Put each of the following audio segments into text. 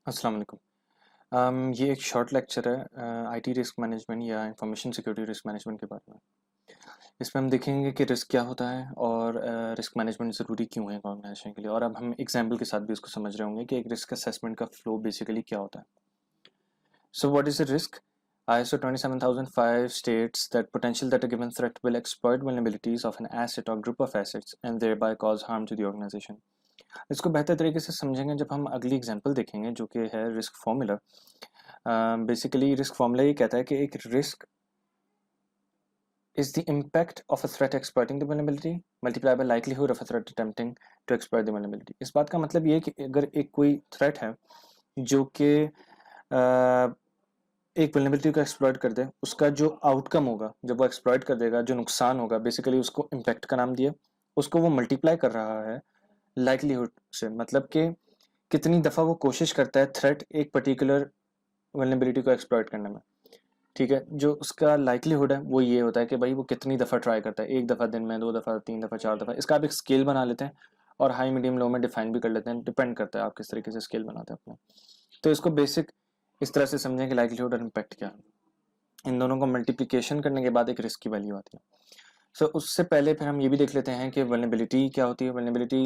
अस्सलाम वालेकुम। ये एक शॉर्ट लेक्चर है आईटी रिस्क मैनेजमेंट या इंफॉर्मेशन सिक्योरिटी रिस्क मैनेजमेंट के बारे में। इसमें हम देखेंगे कि रिस्क क्या होता है और रिस्क मैनेजमेंट ज़रूरी क्यों है ऑर्गेनाइजेशन के लिए, और अब हम एग्जांपल के साथ भी उसको समझ रहे होंगे कि एक रिस्क असेसमेंट का फ्लो बेसिकली क्या होता है। So what is a risk? ISO 27005 states that potential that a given threat will exploit vulnerabilities of an asset or group of assets and thereby cause harm to the organization. इसको बेहतर तरीके से समझेंगे जब हम अगली एग्जांपल देखेंगे, जो कि है risk formula. Basically risk formula ये कहता है कि एक risk is the impact of a threat exploiting the vulnerability multiplied by likelihood of a threat attempting to exploit the vulnerability। इस बात का मतलब ये है कि अगर एक कोई थ्रेट है जो कि एक वल्नरेबिलिटी को एक्सप्लॉइट कर दे, उसका जो आउटकम होगा जब वो एक्सप्लॉइट कर देगा, जो नुकसान होगा, बेसिकली उसको इम्पैक्ट का नाम दिया, उसको वो मल्टीप्लाई कर रहा है लाइकलीहुड से, मतलब कि कितनी दफ़ा वो कोशिश करता है थ्रेट एक पर्टिकुलर वल्नरेबिलिटी को एक्सप्लॉइट करने में। ठीक है, जो उसका लाइकलीहुड है वो ये होता है कि भाई वो कितनी दफ़ा ट्राई करता है, एक दफ़ा दिन में, 2 दफ़ा, 3 दफ़ा, 4 दफ़ा। इसका आप एक स्केल बना लेते हैं और हाई मीडियम लो में डिफाइन भी कर लेते हैं, डिपेंड करता है आप किस तरीके से स्केल बनाते हैं अपना। तो इसको बेसिक इस तरह से समझें कि लाइकलीहुड और इम्पैक्ट क्या है। इन दोनों को मल्टीप्लिकेशन करने के बाद एक रिस्क की वैल्यू आती है। सो उससे पहले फिर हम ये भी देख लेते हैं कि वल्नरेबिलिटी क्या होती है। वल्नरेबिलिटी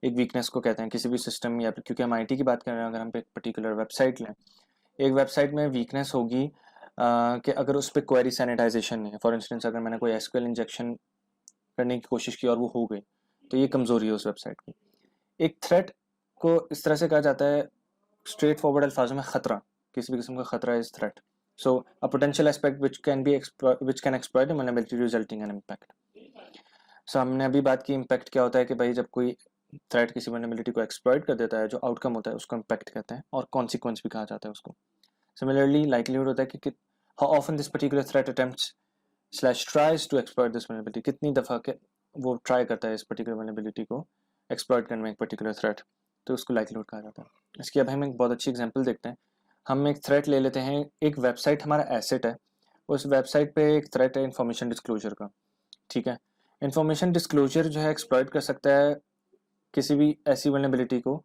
एक वीकनेस को कहते हैं किसी भी सिस्टम, या क्योंकि हम आईटी की बात कर रहे हैं, अगर हम एक पर्टिकुलर वेबसाइट लें, एक वेबसाइट में वीकनेस होगी कि अगर उस पर क्वेरी सैनिटाइजेशन नहीं है। फॉर इंस्टेंस, अगर मैंने कोई एसक्यूएल इंजेक्शन करने की कोशिश की और वो हो गई, तो ये कमज़ोरी है उस वेबसाइट की। एक थ्रेट को इस तरह से कहा जाता है, स्ट्रेट फॉरवर्ड अल्फाजों में, खतरा, किसी भी किस्म का खतरा is threat. So a potential aspect which can exploit a vulnerability resulting in impact। सो हमने अभी बात की इम्पैक्ट क्या होता है, कि भाई जब कोई थ्रेट किसी वल्नरेबिलिटी को एक्सप्लॉइट कर देता है, जो आउटकम होता है उसको इम्पैक्ट कहते हैं, और कॉन्सिक्वेंस भी कहा जाता है उसको। सिमिलरली लाइकलीहुड होता है कि how often this particular threat attempts slash tries to exploit this vulnerability, कितनी दफ़ा के वो ट्राई करता है इस पर्टिकुलर वल्नरेबिलिटी को एक्सप्लॉइट करने में, एक पर्टिकुलर थ्रेट, तो उसको लाइकलीहुड कहा जाता है। इसकी अब हम एक बहुत अच्छी एग्जांपल देखते हैं। हम एक थ्रेट ले लेते हैं, एक वेबसाइट हमारा एसेट है, उस वेबसाइट पे एक थ्रेट है इन्फॉर्मेशन डिस्क्लोजर का। ठीक है, इन्फॉर्मेशन डिस्क्लोजर जो है एक्सप्लॉइट कर सकता है किसी भी ऐसी वल्नरेबिलिटी को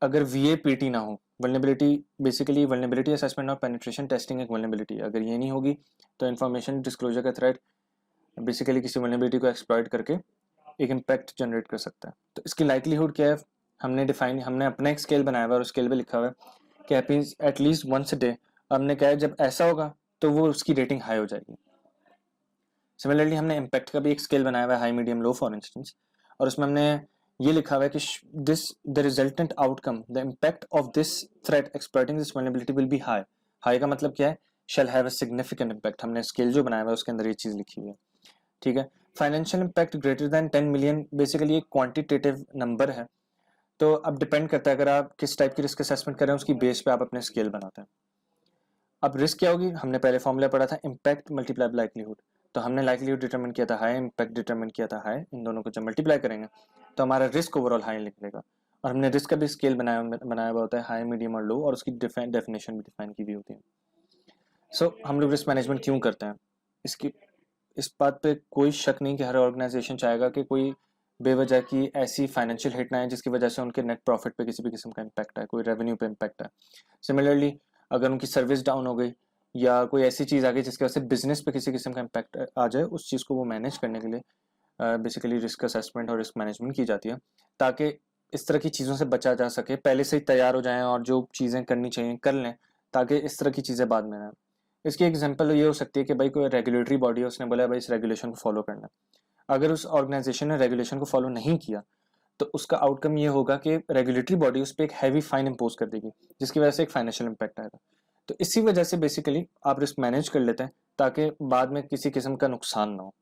अगर VAPT ना हो। वल्नरेबिलिटी बेसिकली वल्नरेबिलिटी असेसमेंट और पेनिट्रेशन टेस्टिंग एक वल्नरेबिलिटी है, अगर ये नहीं होगी तो इन्फॉर्मेशन डिस्क्लोजर का थ्रेट बेसिकली किसी वल्नरेबिलिटी को एक्सप्लॉइट करके एक इम्पैक्ट जनरेट कर सकता है। तो इसकी लाइकलीहुड क्या है, हमने अपना एक स्केल बनाया हुआ है और स्केल पे लिखा हुआ है कि एटलीस्ट वंस अ डे। हमने कहा है जब ऐसा होगा तो वो उसकी रेटिंग हाई हो जाएगी। सिमिलरली हमने इम्पैक्ट का भी एक स्केल बनाया हुआ है, high medium low for instance, और उसमें हमने ये लिखा हुआ है कि this the resultant outcome the impact of this threat exploiting this vulnerability will be high. High का मतलब क्या है, shall have a significant impact. हमने स्केल जो बनाया हुआ है उसके अंदर ये चीज़ लिखी हुई है। ठीक है, financial impact greater than 10 million basically एक क्वांटिटेटिव नंबर है। तो अब डिपेंड करता है, अगर आप किस टाइप की रिस्क असेसमेंट कर रहे हैं उसकी बेस पे आप अपने स्केल बनाते हैं। अब रिस्क क्या होगी, हमने पहले फॉर्मूला पढ़ा था, इम्पैक्ट मल्टीप्लाई बाय लाइकलीहुड। तो हमने लाइकलीहुड डिटरमिन किया था हाई, इम्पैक्ट डिटरमिन किया था हाई, इन दोनों को जब मल्टीप्लाई करेंगे तो हमारा रिस्क ओवरऑल हाई निकलेगा। और हमने रिस्क का भी स्केल बनाया हुआ होता है, हाई मीडियम और लो, और उसकी डेफिनेशन भी डिफाइन की हुई होती है। सो हम लोग रिस्क मैनेजमेंट क्यों करते हैं, इसकी इस बात पे कोई शक नहीं कि हर ऑर्गेनाइजेशन चाहेगा कि कोई बेवजह की ऐसी फाइनेंशियल हिट ना है जिसकी वजह से उनके नेट प्रॉफिट पे किसी भी किस्म का इम्पैक्ट है, कोई रेवेन्यू पे इम्पैक्ट है। सिमिलरली अगर उनकी सर्विस डाउन हो गई या कोई ऐसी चीज़ आ गई जिसकी वजह से बिजनेस पे किसी किस्म का इम्पैक्ट आ जाए, उस चीज़ को वो मैनेज करने के लिए बेसिकली रिस्क असेसमेंट और रिस्क मैनेजमेंट की जाती है, ताकि इस तरह की चीज़ों से बचा जा सके, पहले से ही तैयार हो जाएं और जो चीज़ें करनी चाहिए कर लें, ताकि इस तरह की चीज़ें बाद में ना। इसकी एग्जांपल ये हो सकती है कि भाई कोई रेगुलेटरी बॉडी है, उसने बोला भाई इस रेगुलेशन को फॉलो करना है। अगर उस ऑर्गेनाइजेशन ने रेगुलेशन को फॉलो नहीं किया तो उसका आउटकम ये होगा कि रेगुलेटरी बॉडी उस पर एक हैवी फाइन इम्पोज कर देगी, जिसकी वजह से एक फाइनेंशियल इम्पैक्ट आएगा। तो इसी वजह से बेसिकली आप रिस्क मैनेज कर लेते हैं ताकि बाद में किसी किस्म का नुकसान ना हो।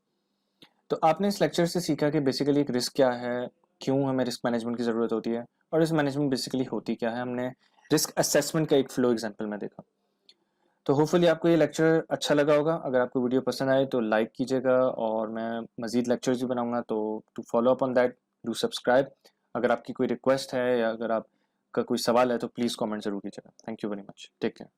तो आपने इस लेक्चर से सीखा कि बेसिकली एक रिस्क क्या है, क्यों हमें रिस्क मैनेजमेंट की ज़रूरत होती है, और रिस्क मैनेजमेंट बेसिकली होती क्या है। हमने रिस्क असेसमेंट का एक फ्लो एग्जाम्पल में देखा। तो होपफुली आपको ये लेक्चर अच्छा लगा होगा। अगर आपको वीडियो पसंद आए तो लाइक कीजिएगा, और मैं मज़ीद लेक्चर्स भी बनाऊंगा, तो to follow up on that do subscribe. अगर आपकी कोई रिक्वेस्ट है या अगर आपका कोई सवाल है तो प्लीज़ कमेंट ज़रूर कीजिएगा। Thank you very much, take care.